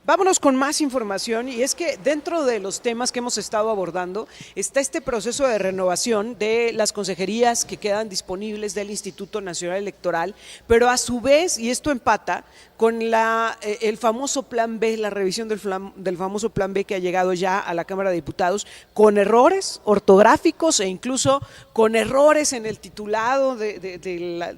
Vámonos con más información y es que dentro de los temas que hemos estado abordando está este proceso de renovación de las consejerías que quedan disponibles del Instituto Nacional Electoral, pero a su vez, y esto empata con el famoso Plan B, la revisión del famoso Plan B que ha llegado ya a la Cámara de Diputados, con errores ortográficos e incluso con errores en el titulado de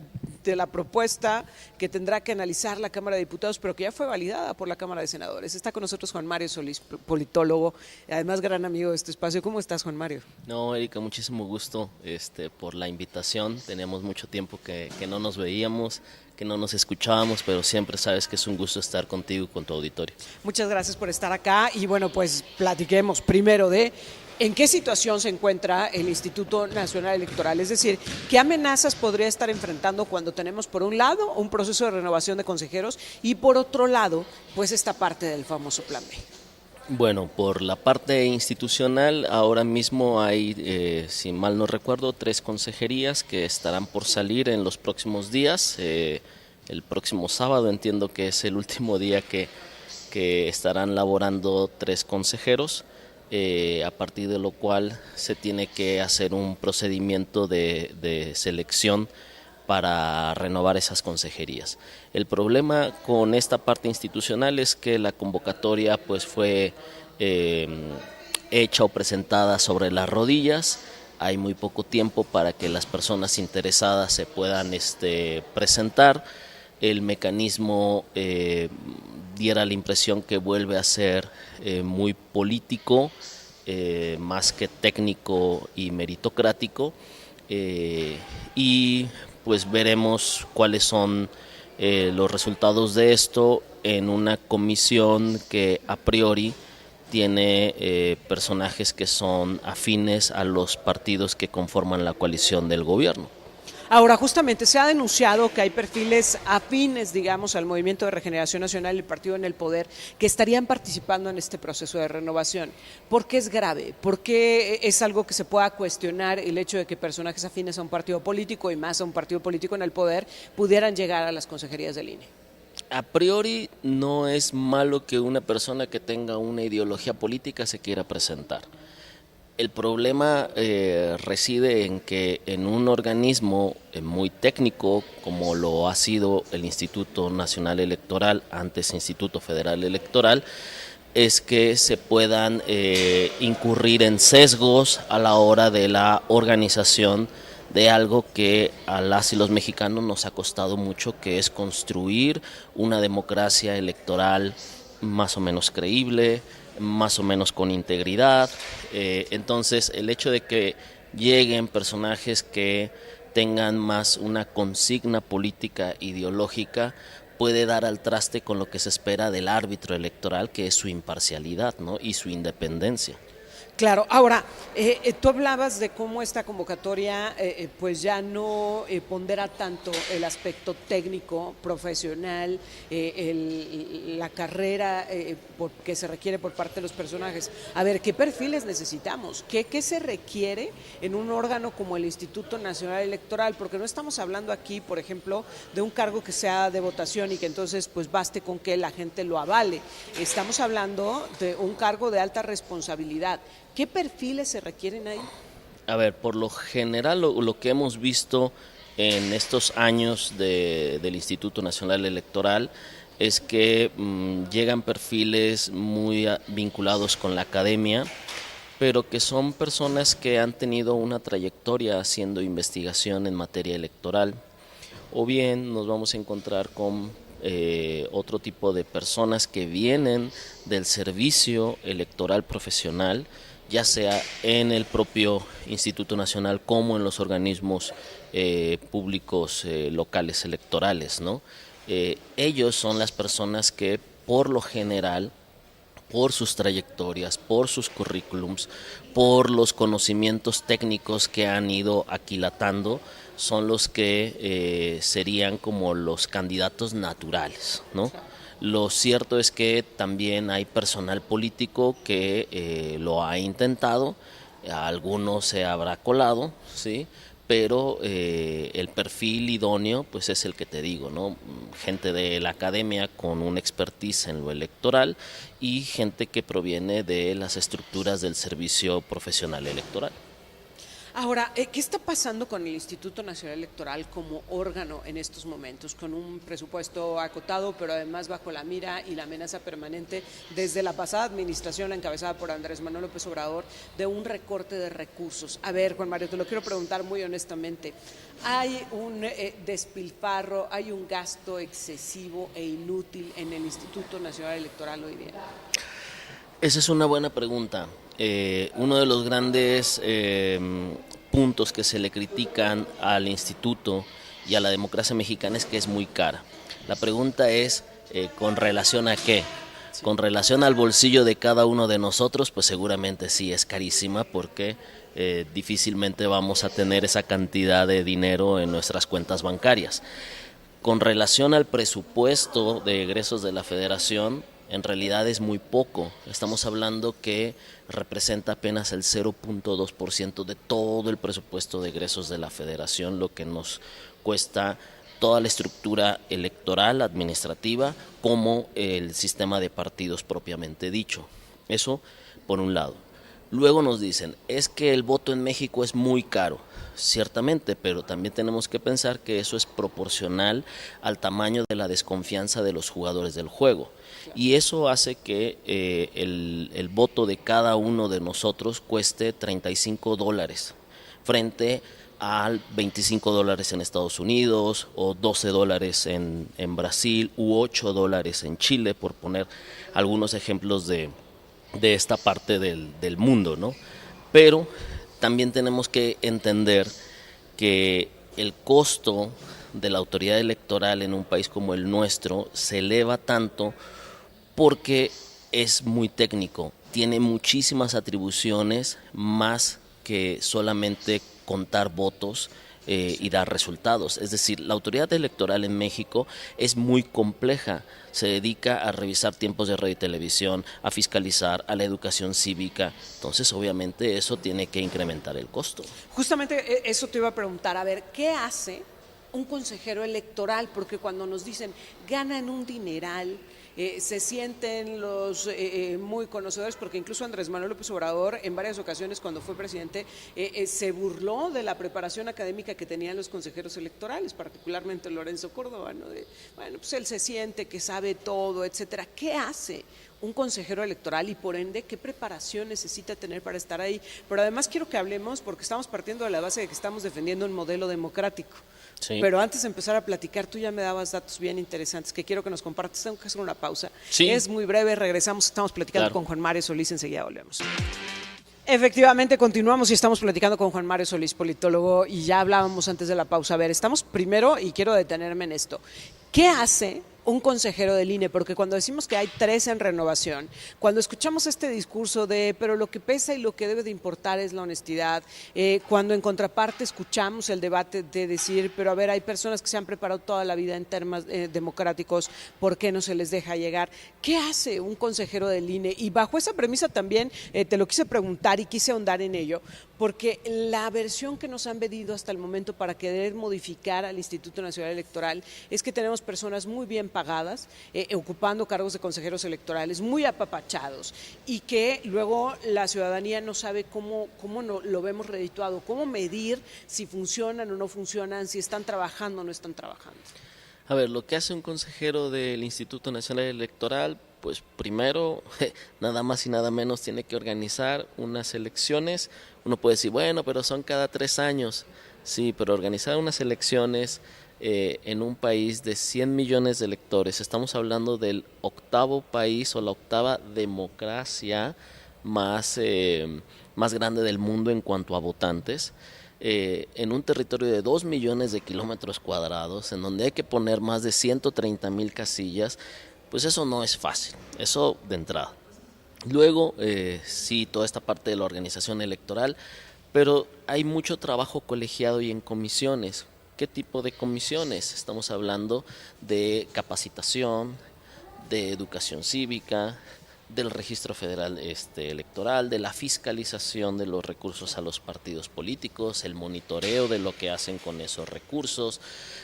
la propuesta que tendrá que analizar la Cámara de Diputados, pero que ya fue validada por la Cámara de Senadores. Está con nosotros Juan Mario Solís, politólogo, además gran amigo de este espacio. ¿Cómo estás, Juan Mario? No, Erika, muchísimo gusto por la invitación. Teníamos mucho tiempo que no nos veíamos, que no nos escuchábamos, pero siempre sabes que es un gusto estar contigo y con tu auditorio. Muchas gracias por estar acá y bueno, pues platiquemos primero de ¿en qué situación se encuentra el Instituto Nacional Electoral? Es decir, ¿qué amenazas podría estar enfrentando cuando tenemos por un lado un proceso de renovación de consejeros y por otro lado, pues esta parte del famoso Plan B? Bueno, por la parte institucional, ahora mismo hay, si mal no recuerdo, 3 consejerías que estarán por salir en los próximos días. El próximo sábado entiendo que es el último día que estarán laborando 3 consejeros. A partir de lo cual se tiene que hacer un procedimiento de selección para renovar esas consejerías. El problema con esta parte institucional es que la convocatoria pues fue hecha o presentada sobre las rodillas. Hay muy poco tiempo para que las personas interesadas se puedan presentar. El mecanismo diera la impresión que vuelve a ser muy político, más que técnico y meritocrático, y pues veremos cuáles son los resultados de esto en una comisión que a priori tiene personajes que son afines a los partidos que conforman la coalición del gobierno. Ahora, justamente se ha denunciado que hay perfiles afines, digamos, al Movimiento de Regeneración Nacional y el Partido en el Poder que estarían participando en este proceso de renovación. ¿Por qué es grave? ¿Por qué es algo que se pueda cuestionar el hecho de que personajes afines a un partido político y más a un partido político en el poder pudieran llegar a las consejerías del INE? A priori no es malo que una persona que tenga una ideología política se quiera presentar. El problema reside en que en un organismo muy técnico como lo ha sido el Instituto Nacional Electoral, antes Instituto Federal Electoral, es que se puedan incurrir en sesgos a la hora de la organización de algo que a las y los mexicanos nos ha costado mucho, que es construir una democracia electoral más o menos creíble, más o menos con integridad. Entonces el hecho de que lleguen personajes que tengan más una consigna política ideológica puede dar al traste con lo que se espera del árbitro electoral, que es su imparcialidad, ¿no? Y su independencia. Claro, ahora, tú hablabas de cómo esta convocatoria pues ya no pondera tanto el aspecto técnico, profesional, la carrera que se requiere por parte de los personajes. A ver, ¿qué perfiles necesitamos? ¿Qué se requiere en un órgano como el Instituto Nacional Electoral? Porque no estamos hablando aquí, por ejemplo, de un cargo que sea de votación y que entonces pues baste con que la gente lo avale. Estamos hablando de un cargo de alta responsabilidad. ¿Qué perfiles se requieren ahí? A ver, por lo general lo que hemos visto en estos años del Instituto Nacional Electoral es que llegan perfiles muy vinculados con la academia, pero que son personas que han tenido una trayectoria haciendo investigación en materia electoral, o bien nos vamos a encontrar con otro tipo de personas que vienen del servicio electoral profesional, ya sea en el propio Instituto Nacional como en los organismos públicos locales electorales, ¿no? Ellos son las personas que por lo general, por sus trayectorias, por sus currículums, por los conocimientos técnicos que han ido aquilatando, son los que serían como los candidatos naturales, ¿no? Lo cierto es que también hay personal político que lo ha intentado, alguno se habrá colado, ¿sí? pero el perfil idóneo pues es el que te digo, ¿no? Gente de la academia con una expertise en lo electoral y gente que proviene de las estructuras del servicio profesional electoral. Ahora, ¿qué está pasando con el Instituto Nacional Electoral como órgano en estos momentos? Con un presupuesto acotado, pero además bajo la mira y la amenaza permanente desde la pasada administración, la encabezada por Andrés Manuel López Obrador, de un recorte de recursos. A ver, Juan Mario, te lo quiero preguntar muy honestamente. ¿Hay un despilfarro, hay un gasto excesivo e inútil en el Instituto Nacional Electoral hoy día? Esa es una buena pregunta. Uno de los grandes puntos que se le critican al instituto y a la democracia mexicana es que es muy cara. La pregunta es, ¿con relación a qué? Con relación al bolsillo de cada uno de nosotros, pues seguramente sí es carísima porque difícilmente vamos a tener esa cantidad de dinero en nuestras cuentas bancarias. Con relación al presupuesto de egresos de la Federación, en realidad es muy poco. Estamos hablando que representa apenas el 0.2% de todo el presupuesto de egresos de la Federación, lo que nos cuesta toda la estructura electoral, administrativa, como el sistema de partidos propiamente dicho. Eso por un lado. Luego nos dicen, es que el voto en México es muy caro, ciertamente, pero también tenemos que pensar que eso es proporcional al tamaño de la desconfianza de los jugadores del juego. Y eso hace que el voto de cada uno de nosotros cueste $35 frente al $25 en Estados Unidos o $12 en Brasil u $8 en Chile, por poner algunos ejemplos de esta parte del mundo, ¿no? Pero también tenemos que entender que el costo de la autoridad electoral en un país como el nuestro se eleva tanto porque es muy técnico, tiene muchísimas atribuciones más que solamente contar votos y dar resultados. Es decir, la autoridad electoral en México es muy compleja, se dedica a revisar tiempos de radio y televisión, a fiscalizar, a la educación cívica, entonces obviamente eso tiene que incrementar el costo. Justamente eso te iba a preguntar, a ver, ¿qué hace un consejero electoral? Porque cuando nos dicen ganan un dineral, se sienten los muy conocedores, porque incluso Andrés Manuel López Obrador en varias ocasiones cuando fue presidente se burló de la preparación académica que tenían los consejeros electorales, particularmente Lorenzo Córdoba, ¿no? Bueno, pues él se siente que sabe todo, etcétera. ¿Qué hace un consejero electoral y por ende qué preparación necesita tener para estar ahí? Pero además quiero que hablemos, porque estamos partiendo de la base de que estamos defendiendo un modelo democrático. Sí. Pero antes de empezar a platicar, tú ya me dabas datos bien interesantes que quiero que nos compartas. Tengo que hacer una pausa. Sí. Es muy breve, regresamos, estamos platicando Claro. con Juan Mario Solís, enseguida volvemos. Efectivamente, continuamos y estamos platicando con Juan Mario Solís, politólogo, y ya hablábamos antes de la pausa. A ver, estamos primero, y quiero detenerme en esto, ¿qué hace un consejero del INE? Porque cuando decimos que hay 3 en renovación, cuando escuchamos este discurso de pero lo que pesa y lo que debe de importar es la honestidad, cuando en contraparte escuchamos el debate de decir, pero a ver, hay personas que se han preparado toda la vida en temas democráticos, ¿por qué no se les deja llegar? ¿Qué hace un consejero del INE? Y bajo esa premisa también te lo quise preguntar y quise ahondar en ello, porque la versión que nos han vendido hasta el momento para querer modificar al Instituto Nacional Electoral es que tenemos personas muy bien pagadas, ocupando cargos de consejeros electorales, muy apapachados, y que luego la ciudadanía no sabe cómo no, lo vemos redituado, cómo medir si funcionan o no funcionan, si están trabajando o no están trabajando. A ver, lo que hace un consejero del Instituto Nacional Electoral, pues primero, nada más y nada menos, tiene que organizar unas elecciones. Uno puede decir, bueno, pero son cada 3 años. Sí, pero organizar unas elecciones en un país de 100 millones de electores, estamos hablando del 8º país o la 8ª democracia más grande del mundo en cuanto a votantes, en un territorio de 2 millones de kilómetros cuadrados, en donde hay que poner más de 130,000 casillas, pues eso no es fácil, eso de entrada. Luego, sí, toda esta parte de la organización electoral, pero hay mucho trabajo colegiado y en comisiones. ¿Qué tipo de comisiones? Estamos hablando de capacitación, de educación cívica, del registro federal electoral, de la fiscalización de los recursos a los partidos políticos, el monitoreo de lo que hacen con esos recursos.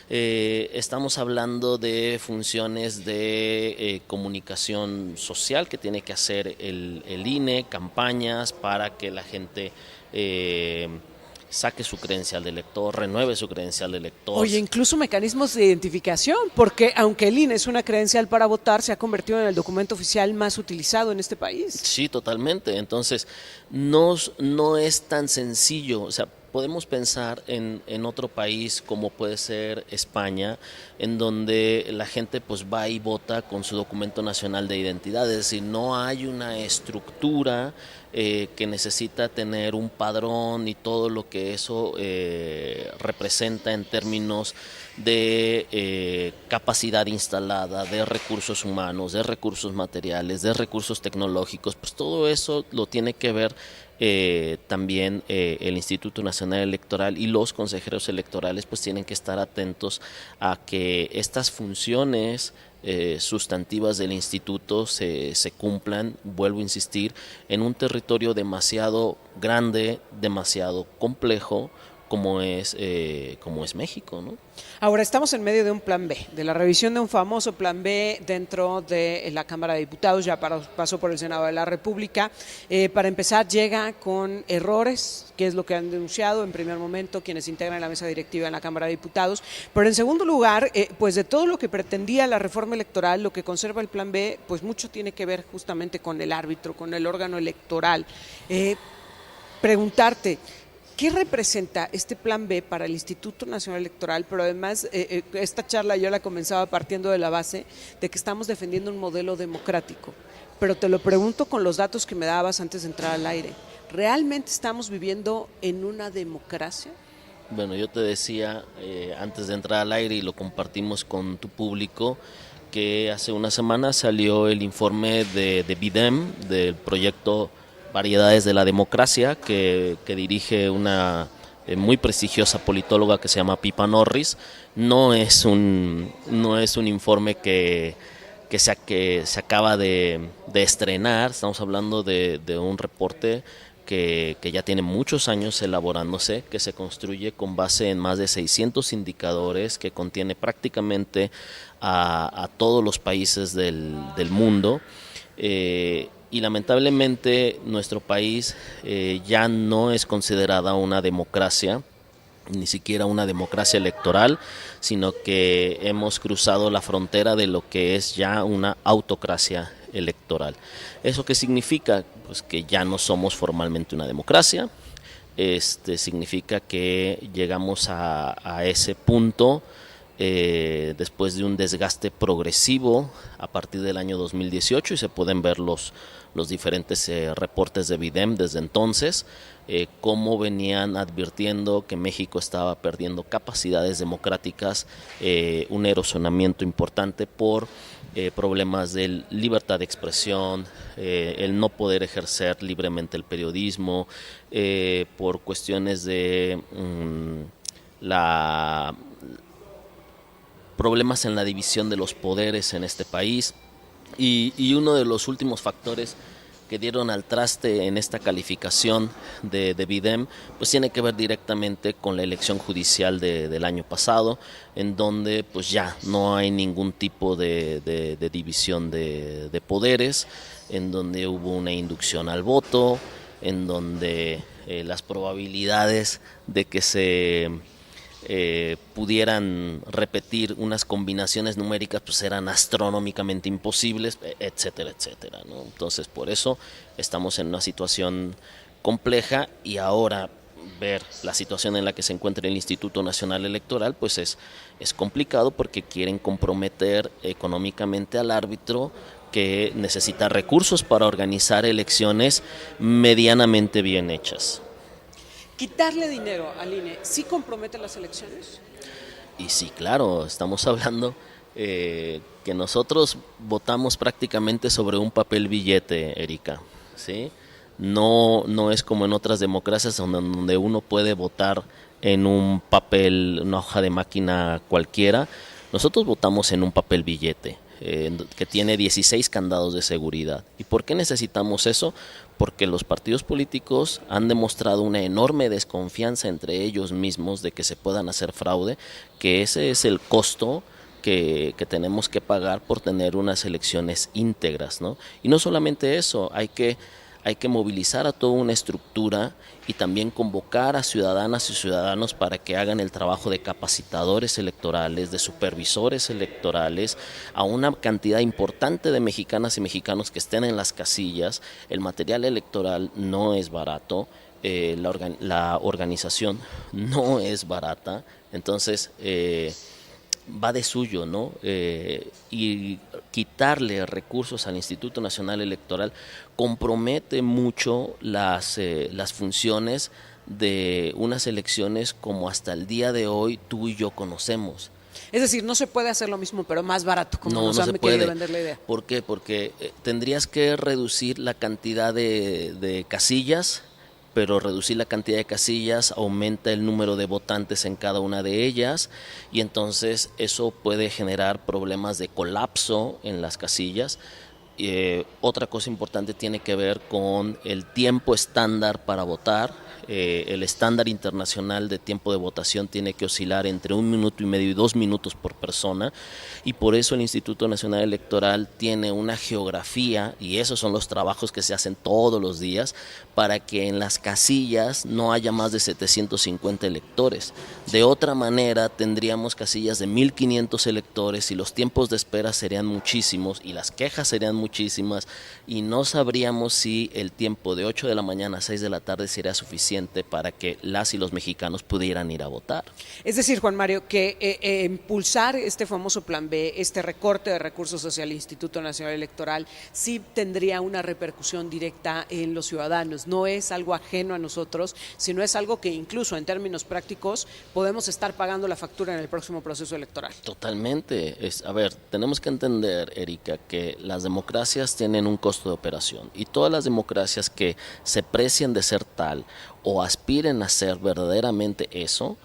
Estamos hablando de funciones de comunicación social que tiene que hacer el INE, campañas para que la gente saque su credencial de elector, renueve su credencial de elector. Oye, incluso mecanismos de identificación, porque aunque el INE es una credencial para votar, se ha convertido en el documento oficial más utilizado en este país. Sí, totalmente. Entonces, no es tan sencillo. O sea, podemos pensar en otro país como puede ser España, en donde la gente pues va y vota con su documento nacional de identidad, es decir, no hay una estructura que necesita tener un padrón y todo lo que eso representa en términos de capacidad instalada, de recursos humanos, de recursos materiales, de recursos tecnológicos, pues todo eso lo tiene que ver también el Instituto Nacional Electoral, y los consejeros electorales pues tienen que estar atentos a que estas funciones sustantivas del instituto se cumplan, vuelvo a insistir, en un territorio demasiado grande, demasiado complejo como es México, ¿no? Ahora estamos en medio de un plan B, de la revisión de un famoso plan B dentro de la Cámara de Diputados, ya pasó por el Senado de la República. Para empezar, llega con errores, que es lo que han denunciado en primer momento quienes integran la mesa directiva en la Cámara de Diputados, pero en segundo lugar, pues de todo lo que pretendía la reforma electoral, lo que conserva el plan B, pues mucho tiene que ver justamente con el árbitro, con el órgano electoral. Preguntarte, ¿qué representa este plan B para el Instituto Nacional Electoral? Pero además, esta charla yo la comenzaba partiendo de la base de que estamos defendiendo un modelo democrático. Pero te lo pregunto con los datos que me dabas antes de entrar al aire. ¿Realmente estamos viviendo en una democracia? Bueno, yo te decía antes de entrar al aire, y lo compartimos con tu público, que hace una semana salió el informe de BIDEM, del proyecto Variedades de la Democracia, que dirige una muy prestigiosa politóloga que se llama Pippa Norris. No es un informe que se acaba de estrenar. Estamos hablando de un reporte que ya tiene muchos años elaborándose, que se construye con base en más de 600 indicadores, que contiene prácticamente a todos los países del mundo. Y lamentablemente nuestro país ya no es considerada una democracia, ni siquiera una democracia electoral, sino que hemos cruzado la frontera de lo que es ya una autocracia electoral. ¿Eso qué significa? Pues que ya no somos formalmente una democracia. Significa que llegamos a ese punto después de un desgaste progresivo a partir del año 2018, y se pueden ver los diferentes reportes de BIDEM desde entonces, cómo venían advirtiendo que México estaba perdiendo capacidades democráticas, un erosionamiento importante por problemas de libertad de expresión, el no poder ejercer libremente el periodismo, por cuestiones de problemas en la división de los poderes en este país, y uno de los últimos factores que dieron al traste en esta calificación de BIDEM pues tiene que ver directamente con la elección judicial del año pasado, en donde pues ya no hay ningún tipo de división de poderes, en donde hubo una inducción al voto, en donde las probabilidades de que se pudieran repetir unas combinaciones numéricas pues eran astronómicamente imposibles, etcétera, etcétera, ¿no? Entonces por eso estamos en una situación compleja, y ahora ver la situación en la que se encuentra el Instituto Nacional Electoral pues es complicado, porque quieren comprometer económicamente al árbitro, que necesita recursos para organizar elecciones medianamente bien hechas. ¿Quitarle dinero al INE sí compromete las elecciones? Y sí, claro, estamos hablando que nosotros votamos prácticamente sobre un papel billete, Erika, ¿sí? No es como en otras democracias donde uno puede votar en un papel, una hoja de máquina cualquiera. Nosotros votamos en un papel billete. que tiene 16 candados de seguridad. ¿Y por qué necesitamos eso? Porque los partidos políticos han demostrado una enorme desconfianza entre ellos mismos de que se puedan hacer fraude, que ese es el costo que tenemos que pagar por tener unas elecciones íntegras, ¿no? Y no solamente eso, hay que movilizar a toda una estructura y también convocar a ciudadanas y ciudadanos para que hagan el trabajo de capacitadores electorales, de supervisores electorales, a una cantidad importante de mexicanas y mexicanos que estén en las casillas. El material electoral no es barato, la organización no es barata, entonces va de suyo, ¿no? Y quitarle recursos al Instituto Nacional Electoral compromete mucho las funciones de unas elecciones como hasta el día de hoy tú y yo conocemos. Es decir, no se puede hacer lo mismo, pero más barato, como No nos se han puede. querido vender la idea. ¿Por qué? Porque tendrías que reducir la cantidad de casillas, pero reducir la cantidad de casillas aumenta el número de votantes en cada una de ellas y entonces eso puede generar problemas de colapso en las casillas. Otra cosa importante tiene que ver con el tiempo estándar para votar. El estándar internacional de tiempo de votación tiene que oscilar entre 1 minuto y medio y 2 minutos por persona y por eso el Instituto Nacional Electoral tiene una geografía y esos son los trabajos que se hacen todos los días para que en las casillas no haya más de 750 electores. De otra manera tendríamos casillas de 1,500 electores y los tiempos de espera serían muchísimos y las quejas serían muchísimas y no sabríamos si el tiempo de 8 de la mañana a 6 de la tarde sería suficiente para que las y los mexicanos pudieran ir a votar. Es decir, Juan Mario, que impulsar este famoso Plan B, este recorte de recursos hacia el Instituto Nacional Electoral, sí tendría una repercusión directa en los ciudadanos. No es algo ajeno a nosotros, sino es algo que incluso en términos prácticos podemos estar pagando la factura en el próximo proceso electoral. Totalmente. A ver, tenemos que entender, Erika, que las democracias tienen un costo de operación y todas las democracias que se precian de ser tal o aspiren a ser verdaderamente eso,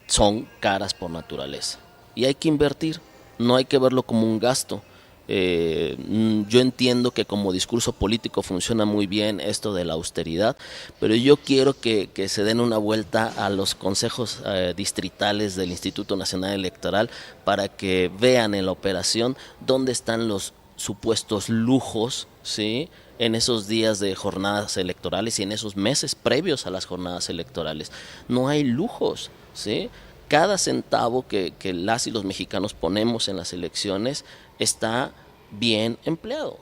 son caras por naturaleza. Y hay que invertir, no hay que verlo como un gasto. Yo entiendo que como discurso político funciona muy bien esto de la austeridad, pero yo quiero que se den una vuelta a los consejos distritales del Instituto Nacional Electoral para que vean en la operación dónde están los supuestos lujos, ¿sí?, en esos días de jornadas electorales y en esos meses previos a las jornadas electorales. No hay lujos, ¿sí? Cada centavo que las y los mexicanos ponemos en las elecciones está bien empleado.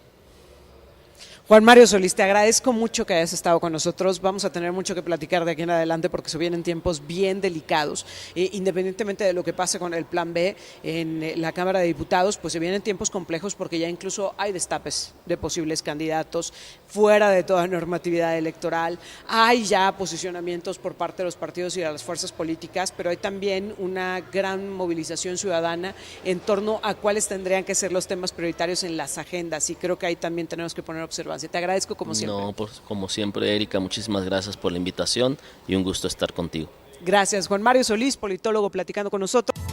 Juan Mario Solís, te agradezco mucho que hayas estado con nosotros. Vamos a tener mucho que platicar de aquí en adelante porque se vienen tiempos bien delicados. Independientemente de lo que pase con el Plan B en la Cámara de Diputados, pues se vienen tiempos complejos porque ya incluso hay destapes de posibles candidatos fuera de toda normatividad electoral. Hay ya posicionamientos por parte de los partidos y de las fuerzas políticas, pero hay también una gran movilización ciudadana en torno a cuáles tendrían que ser los temas prioritarios en las agendas y creo que ahí también tenemos que poner observación. Te agradezco como siempre. No, pues como siempre, Erika, muchísimas gracias por la invitación y un gusto estar contigo. Gracias, Juan Mario Solís, politólogo, platicando con nosotros.